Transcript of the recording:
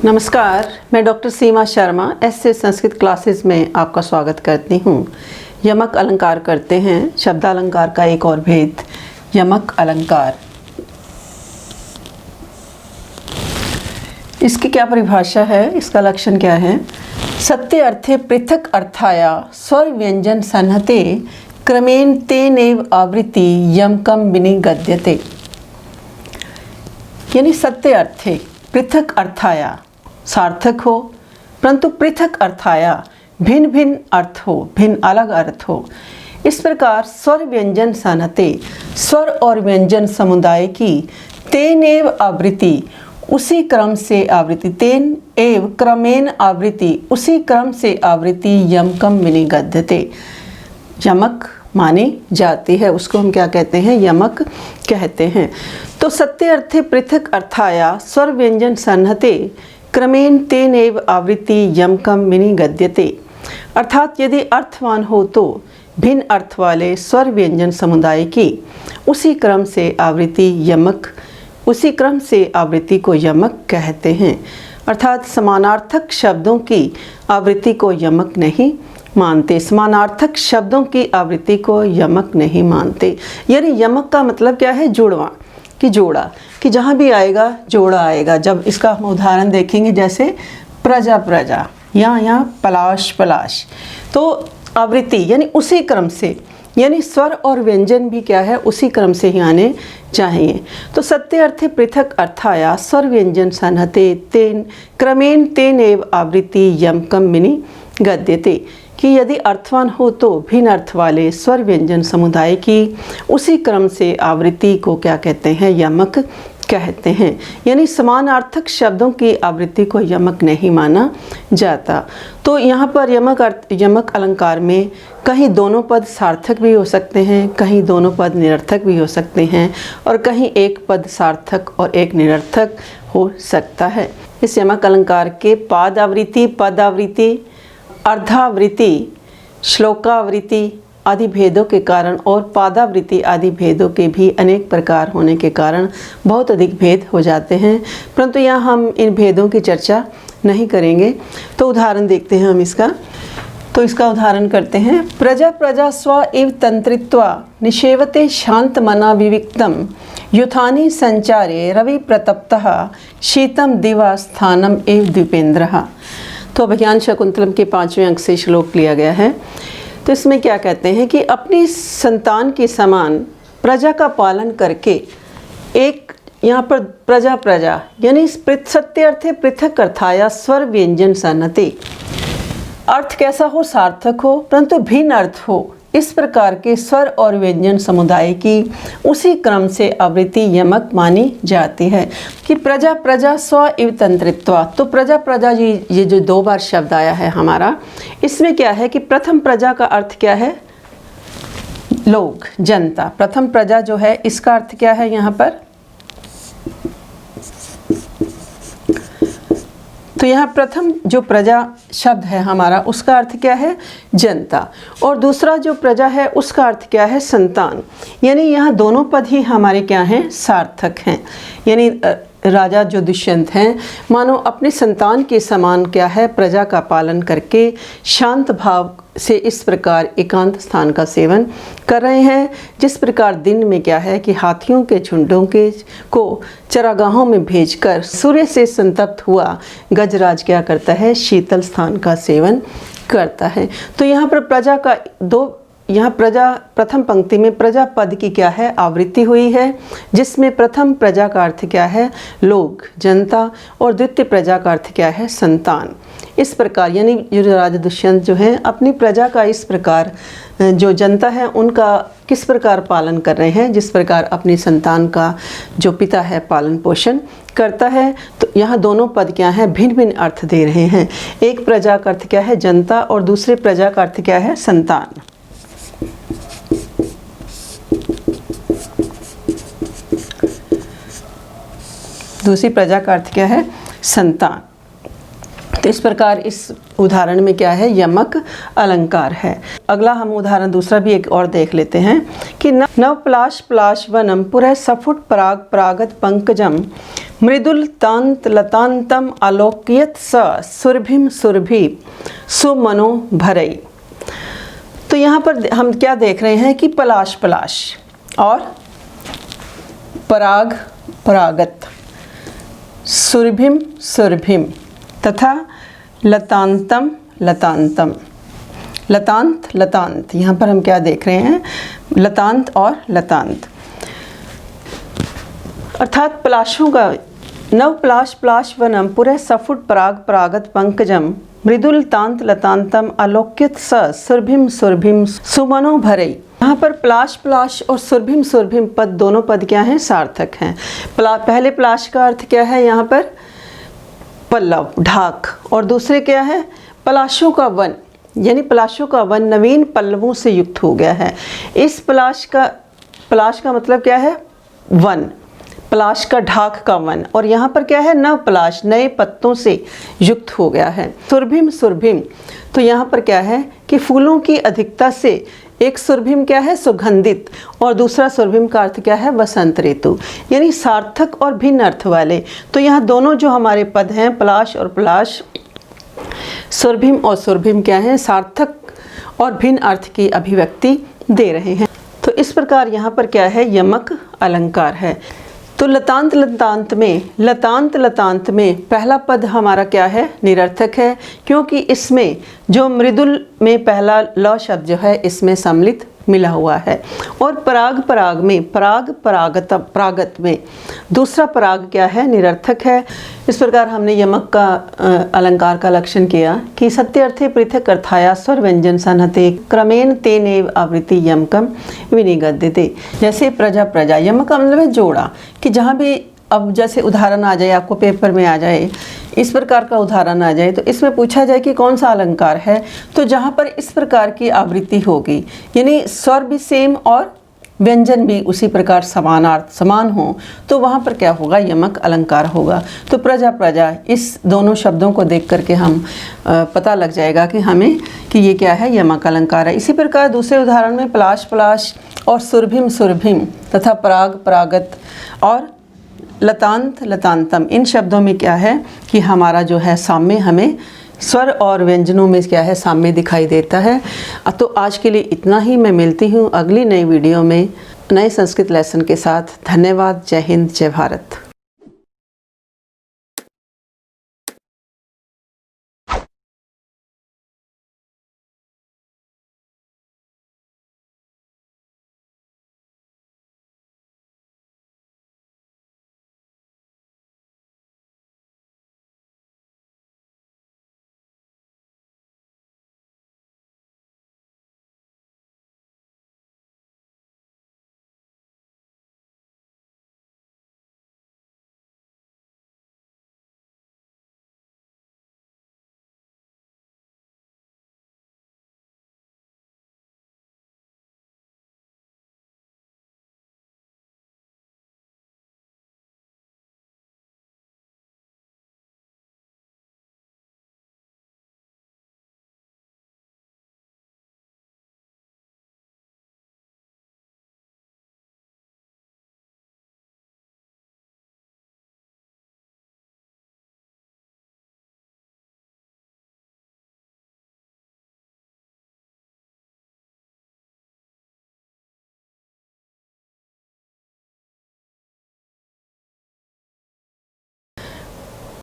नमस्कार, मैं डॉक्टर सीमा Sharma S A Sanskrit classes में आपका स्वागत करती हूँ। यमक अलंकार करते हैं। शब्दालंकार का एक और भेद, यमक अलंकार। इसकी क्या परिभाषा है, इसका लक्षण क्या है? सत्य अर्थे पृथक अर्थाया स्वर व्यंजन सन्हते क्रमेण तेनेव आवृत्ति यमकम विनिगद्यते। यानी सत्य अर्थे पृथक अर्थाया, सार्थक हो परंतु पृथक अर्थाया, भिन्न भिन्न अर्थ हो, भिन्न अलग अर्थ हो। इस प्रकार स्वर व्यंजन सन्हते, स्वर और व्यंजन समुदाय की तेन एव आवृत्ति, उसी क्रम से आवृत्ति, तेन एव क्रमेण आवृत्ति, उसी क्रम से आवृत्ति यमकम विनिगद्यते, यमक मानी जाती है। उसको हम क्या कहते हैं? यमक कहते हैं। तो सत्य अर्थे पृथक अर्थाया स्वर व्यंजन सन्हते क्रमेण तेन एव आवृत्ति यमकम विनिगद्यते। अर्थात यदि अर्थवान हो तो भिन्न अर्थ वाले स्वर व्यंजन समुदाय की उसी क्रम से आवृत्ति यमक, उसी क्रम से आवृत्ति को यमक कहते हैं। अर्थात समानार्थक शब्दों की आवृत्ति को यमक नहीं मानते, समानार्थक शब्दों की आवृत्ति को यमक नहीं मानते। यानी यमक का मतलब क्या है? जुड़वा, कि जोड़ा, कि जहाँ भी आएगा जोड़ा आएगा। जब इसका हम उदाहरण देखेंगे, जैसे प्रजा प्रजा, यहाँ पलाश पलाश, तो आवृत्ति यानी उसी क्रम से, यानी स्वर और व्यंजन भी क्या है? उसी क्रम से ही आने चाहिए। तो सत्य अर्थे पृथक अर्थाया स्वर व्यंजन सन्हते तेन क्रमेण तेन एव आवृत्ति यमकम विनिगद्यते, कि यदि अर्थवान हो तो भिन्न अर्थ वाले स्वर व्यंजन समुदाय की उसी क्रम से आवृत्ति को क्या कहते हैं? यमक कहते हैं। यानी समानार्थक शब्दों की आवृत्ति को यमक नहीं माना जाता। तो यहाँ पर यमक अलंकार में कहीं दोनों पद सार्थक भी हो सकते हैं, कहीं दोनों पद निरर्थक भी हो सकते हैं, और कहीं एक पद सार्थक और एक निरर्थक हो सकता है। इस यमक अलंकार के पादावृत्ति, पदावृत्ति, अर्धावृत्ति, श्लोकावृत्ति आदि भेदों के कारण और पादावृत्ति आदि भेदों के भी अनेक प्रकार होने के कारण बहुत अधिक भेद हो जाते हैं, परंतु यहाँ हम इन भेदों की चर्चा नहीं करेंगे। तो उदाहरण देखते हैं हम इसका। तो इसका उदाहरण करते हैं। प्रजा प्रजा स्व इव तंत्रित्वा निषेवते शांत मना विविक्तम युथानि संचारे रवि प्रतप्तः शीतम दिवा स्थानम एव द्वीपेन्द्रः। तो अभिज्ञान शाकुंतलम के 5वें अंक से श्लोक लिया गया है। तो इसमें क्या कहते हैं कि अपनी संतान के समान प्रजा का पालन करके, एक यहाँ पर प्रजा प्रजा यानी सत्य अर्थे पृथक अर्थाया स्वर व्यंजन सन्हते, अर्थ कैसा हो? सार्थक हो परंतु भिन्न अर्थ हो। इस प्रकार के स्वर और व्यंजन समुदाय की उसी क्रम से आवृत्ति यमक मानी जाती है। कि प्रजा प्रजा स्व इव तंत्रित्वा, तो प्रजा प्रजा ये जो दो बार शब्द आया है हमारा, इसमें क्या है कि प्रथम प्रजा का अर्थ क्या है? लोग, जनता। प्रथम प्रजा जो है इसका अर्थ क्या है यहाँ पर? तो यहाँ प्रथम जो प्रजा शब्द है हमारा, उसका अर्थ क्या है? जनता। और दूसरा जो प्रजा है उसका अर्थ क्या है? संतान। यानी यहाँ दोनों पद ही हमारे क्या हैं? सार्थक हैं। यानी राजा जो दुष्यंत हैं, मानो अपने संतान के समान क्या है? प्रजा का पालन करके शांत भाव से इस प्रकार एकांत स्थान का सेवन कर रहे हैं। जिस प्रकार दिन में क्या है कि हाथियों के झुंडों को चरागाहों में भेजकर सूर्य से संतप्त हुआ गजराज क्या करता है? शीतल स्थान का सेवन करता है। तो यहाँ पर प्रजा का यहाँ प्रजा, प्रथम पंक्ति में प्रजा पद की क्या है? आवृत्ति हुई है, जिसमें प्रथम प्रजा का अर्थ क्या है? लोग, जनता, और द्वितीय प्रजा का अर्थ क्या है? संतान। इस प्रकार यानी जो राजा दुष्यंत जो है अपनी प्रजा का इस प्रकार, जो जनता है उनका किस प्रकार पालन कर रहे हैं, जिस प्रकार अपनी संतान का जो पिता है पालन पोषण करता है। तो यहाँ दोनों पद क्या हैं? भिन्न भिन्न अर्थ दे रहे हैं। एक प्रजा का अर्थ क्या है? जनता, और दूसरे प्रजा का अर्थ क्या है? संतान। दूसरी प्रजा का अर्थ क्या है? संतान। तो इस प्रकार इस उदाहरण में क्या है, यमक अलंकार है। अगला हम उदाहरण दूसरा भी एक और देख लेते हैं कि नव पलाश पलाशवनम पुरः सफुट पराग परागत पंकजम मृदुल तांत लतांतम आलोक्यत स सुरभिम सुरभि सुमनो भरई। तो यहाँ पर हम क्या देख रहे हैं कि पलाश पलाश और पराग परागत, सुरभिम सुरभिम तथा लतांतम लतांतम, लतांत लतांत, यहाँ पर हम क्या देख रहे हैं, लतांत और लतांत, अर्थात पलाशों का नव पलाश पलाशवनम पुरः सफुट पराग परागत पंकजम मृदुल तांत लतांतम आलोक्यत स सुरभिम सुरभिम सुमनो भरई। यहाँ पर पलाश पलाश और सुरभिम सुरभिम पद, दोनों पद क्या हैं, सार्थक हैं। पहले पलाश का अर्थ क्या है यहाँ पर, पल्लव ढाक, और दूसरे क्या है, पलाशों का वन, यानी पलाशों का वन नवीन पल्लवों से युक्त हो गया है। इस पलाश का मतलब क्या है, वन, पलाश का ढाक का वन, और यहाँ पर क्या है, नव पलाश नए पत्तों से युक्त हो गया है। सुरभिम सुरभिम, तो यहाँ पर क्या है कि फूलों की अधिकता से एक सुरभिम क्या है, सुगंधित, और दूसरा सुरभिम का अर्थ क्या है, वसंत ऋतु, यानी सार्थक और भिन्न अर्थ वाले। तो यहाँ दोनों जो हमारे पद हैं, पलाश और पलाश, सुरभिम और सुरभिम क्या है, सार्थक और भिन्न अर्थ की अभिव्यक्ति दे रहे हैं। तो इस प्रकार यहाँ पर क्या है, यमक अलंकार है। तो लतांत लतांत में पहला पद हमारा क्या है, निरर्थक है, क्योंकि इसमें जो मृदुल में पहला ल शब्द जो है इसमें सम्मिलित मिला हुआ है, और पराग पराग में परागत में दूसरा पराग क्या है, निरर्थक है। इस प्रकार हमने यमक का अलंकार का लक्षण किया कि सत्यार्थे पृथक अर्थाया स्वर व्यंजन सन्हते क्रमेण तेनेव आवृत्ति यमकम विनिगद्यते। जैसे प्रजा प्रजा, यमक का मतलब है जोड़ा, कि जहाँ भी अब जैसे उदाहरण आ जाए, आपको पेपर में आ जाए, इस प्रकार का उदाहरण आ जाए, तो इसमें पूछा जाए कि कौन सा अलंकार है, तो जहाँ पर इस प्रकार की आवृत्ति होगी, यानी स्वर भी सेम और व्यंजन भी उसी प्रकार समानार्थ समान हो, तो वहाँ पर क्या होगा, यमक अलंकार होगा। तो प्रजा प्रजा, इस दोनों शब्दों को देख करके हम पता लग जाएगा कि हमें कि ये क्या है, यमक अलंकार है। इसी प्रकार दूसरे उदाहरण में पलाश पलाश और सुरभिम सुरभिम तथा पराग परागत और लतांत लतांतम, इन शब्दों में क्या है कि हमारा जो है साम्य, हमें स्वर और व्यंजनों में क्या है, साम्य दिखाई देता है। तो आज के लिए इतना ही। मैं मिलती हूँ अगली नई वीडियो में नए संस्कृत लेसन के साथ। धन्यवाद। जय हिंद, जय भारत।